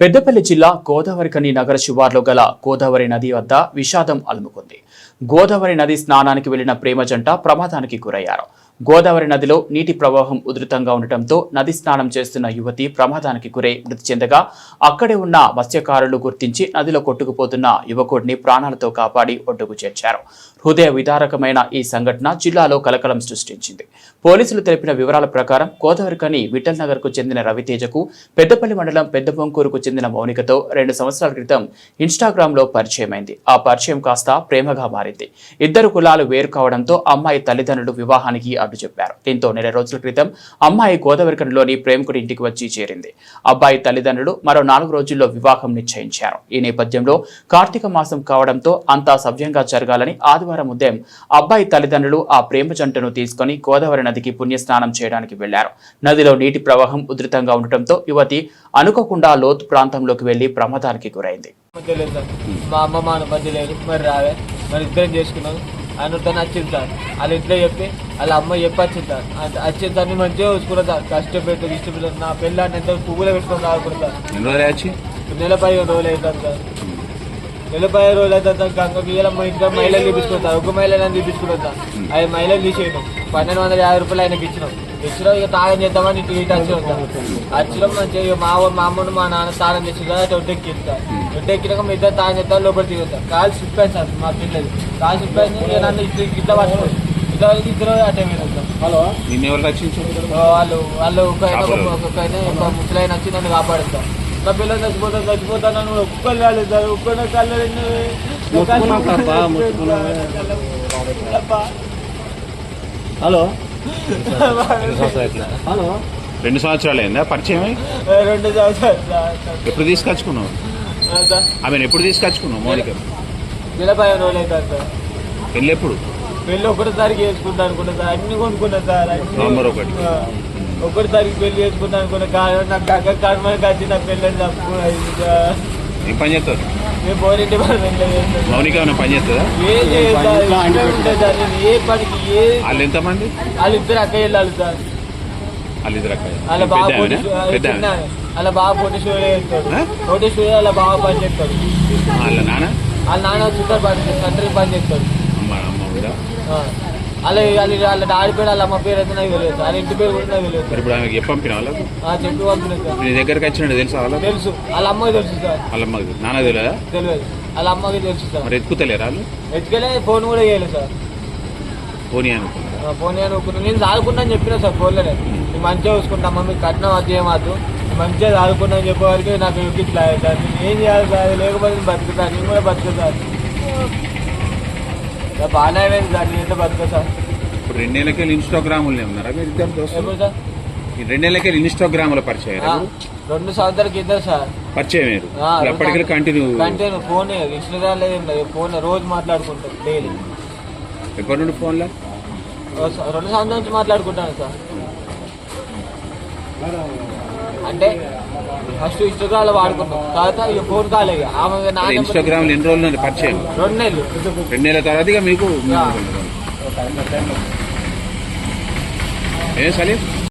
పెద్దపల్లి జిల్లా గోదావరిఖని నగర శివార్లో గల గోదావరి నది వద్ద విషాదం అలుముకుంది. గోదావరి నది స్నానానికి వెళ్లిన ప్రేమ జంట ప్రమాదానికి గురయ్యారు. గోదావరి నదిలో నీటి ప్రవాహం ఉధృతంగా ఉండటంతో నది స్నానం చేస్తున్న యువతి ప్రమాదానికి గురై మృతి చెందగా అక్కడే ఉన్న మత్స్యకారులు గుర్తించి నదిలో కొట్టుకుపోతున్న యువకుడిని ప్రాణాలతో కాపాడి ఒడ్డుకు చేర్చారు. హృదయ విదారకమైన ఈ సంఘటన జిల్లాలో కలకలం సృష్టించింది. పోలీసులు తెలిపిన వివరాల ప్రకారం గోదావరిఖని విఠల్ నగర్ కు చెందిన రవితేజకు పెద్దపల్లి మండలం పెద్దబొంకూరుకు చెందిన మౌనికతో 2 సంవత్సరాల క్రితం ఇన్స్టాగ్రామ్ లో పరిచయమైంది. ఆ పరిచయం కాస్త ప్రేమగా మారింది. ఇద్దరు కులాలు వేరు కావడంతో అమ్మాయి తల్లిదండ్రులు వివాహానికి అడ్డు చెప్పారు. దీంతో నెల రోజుల క్రితం అమ్మాయి గోదావరిఖనిలోని ప్రేమికుడి ఇంటికి వచ్చి చేరింది. అబ్బాయి తల్లిదండ్రులు మరో 4 రోజుల్లో వివాహం నిశ్చయించారు. ఈ నేపథ్యంలో కార్తీక మాసం కావడంతో అంతా సవ్యంగా జరగాలని ఆదివారం ఉదయం అబ్బాయి తల్లిదండ్రులు ఆ ప్రేమ జంటను తీసుకుని గోదావరి నదికి పుణ్యస్నానం చేయడానికి వెళ్లారు. నదిలో నీటి ప్రవాహం ఉధృతంగా ఉండటంతో యువతి అనుకోకుండా లోతు ప్రాంతంలోకి వెళ్లి ప్రమాదానికి గురైంది. మా అమ్మ మా మధ్య లేదు, మరి రావే, మరి ఇద్దరం చేసుకున్నాను. ఆయనతో నచ్చింది సార్. వాళ్ళ ఇంట్లో చెప్పి వాళ్ళ అమ్మ చెప్పి వచ్చింది సార్. వచ్చింది సార్, నేను మంచిగా చూసుకున్నా సార్. కష్టపెట్టు ఇష్టపెట్టు నా పెళ్ళాన్ని ఎంత పువ్వులో పెట్టుకొని రాకుండా సార్. నెల 15 రోజులు అవుతాను సార్. నెల 15 రోజులు అవుతుంది సార్. గంగకి ఇలా మా ఇంట్లో మహిళలు తీపించుకున్నాం సార్. ఒక మహిళని తీపించుకున్నాం సార్. అవి మహిళలు తీసేయడం 1250 రూపాయలు ఆయనకి ఇచ్చినాం. ఇక తాగం చేద్దామని ఇంటికి వచ్చినాం సార్. వచ్చినాం మంచిగా మా అమ్మను మా నాన్న తాగం చేసింది సార్. ఒడ్డెక్కింది సార్. ఒడ్డెక్కినాక మీ ఇద్దరు తాగం చేద్దాం లోపల దిగుతాం సార్. కాలు సిప్పాయి సార్. మా పిల్లలు కాలు సిప్పాయింది. నన్ను ఇట్లా పట్టుకోండి. ఇట్లా ఇద్దరు అటే వెళ్ళాం సార్. హలో, వాళ్ళు ఒక ముసలైన వచ్చి నన్ను కాపాడుతాం. నా పిల్లలు చచ్చిపోతాను ఒక్కరు కాలేదు సార్. ఒక్కరు కళ్ళు హలో హలో 2 సంవత్సరాలు అయిందా పరిచయం? 2 సంవత్సరాలు. ఎప్పుడు తీసుకొచ్చుకున్నావు ఆమెను? ఎప్పుడు తీసుకొచ్చుకున్నావు మౌనిక? నెల 15 రోజులు అవుతారు సార్. పెళ్ళి ఎప్పుడు? పెళ్ళి 1 తారీఖు చేసుకుంటా అనుకున్నా సార్. అన్ని కొనుక్కున్నా సార్. నవంబర్ 1. 1 తారీఖు పెళ్లి చేసుకుంటా అనుకున్నా. నాకు దగ్గర కర్మకి వచ్చి నా పెళ్ళని తప్పు అయింది సార్. ఏం పని చేస్తారు? మేము పోనీ డిపార్ట్మెంట్లో చేస్తాం. మౌనిక ఏమైనా పని చేస్తుందా? ఏం చేస్తారు సార్. నేను ఏ పనికి వాళ్ళు ఎంతమంది? వాళ్ళు ఇద్దరు అక్క వెళ్ళాలి సార్. వాళ్ళిద్దరు అక్క. వాళ్ళ బాగా వాళ్ళ బాగా పోటీ షో చేస్తాడు. పోటీ షో వాళ్ళ బాగా పని చేస్తాడు. వాళ్ళ నాన్న చూస్తారు తండ్రి పని చేస్తాడు. వాళ్ళ డాడీ పేరు వాళ్ళ అమ్మ పేరు అయితే నాకు తెలియదు. వాళ్ళ ఇంటి పేరు కూడా నాకు తెలియదు. ఇప్పుడు ఆమెకి పంపిన వాళ్ళకు చెప్పి పంపినాను సార్. నీ దగ్గరికి వచ్చినట్టు తెలుసా? వాళ్ళకి తెలుసు. వాళ్ళ అమ్మకి తెలుసు సార్. వాళ్ళ అమ్మకి నాన్న తెలియదా? తెలియదు. వాళ్ళ అమ్మకి తెలుసు సార్. మరి ఎత్తుకుతలేరు వాళ్ళు? ఎత్తుకెళ్ళి ఫోన్ కూడా చేయలేదు సార్. పోనీ అనుకున్నా. పోనీ అనుకున్నా. నేను చదువుకున్నా అని చెప్పినా సార్ ఫోన్లోనే. నేను మంచిగా చూసుకుంటామా, మీకు కట్నం అది ఏమాదు, మంచిగా చదువుకున్నా అని చెప్పేవారికి నాకు ఇట్లా సార్. నేను ఏం చేయాలి సార్? లేకపోతే బతుకుతాను. నేను కూడా బతుకుతాను. బాగానే అయింది సార్. నేను ఎంత బతుకా సార్. ఇప్పుడు 2 నెలలకెళ్ళి ఇన్స్టాగ్రాములు ఉన్నారా మీరు ఇద్దరు? సార్ ఈ 2 నెలలకెళ్ళి ఇన్స్టాగ్రాములో పరిచయం? 2 సంవత్సరాల కింద సార్ పరిచయం. అప్పటికెళ్ళి కంటిన్యూ ఫోన్ ఇన్స్టాగ్రామ్ లేదు, ఫోన్ రోజు మాట్లాడుకుంటాం డైలీ. ఎప్పటి నుండి ఫోన్లో? 2 సంవత్సరాల నుంచి మాట్లాడుకుంటాను సార్. అంటే ఫస్ట్ ఇన్స్టాగ్రామ్ లో వాడుకున్నాం, తర్వాత ఇక ఫోన్ కాల్. ఇన్స్టాగ్రామ్ ఎన్ని రోజులు పరిచయం? 2 నెలలు. 2 నెలల తర్వాత ఇక మీకు ఏం సలీం?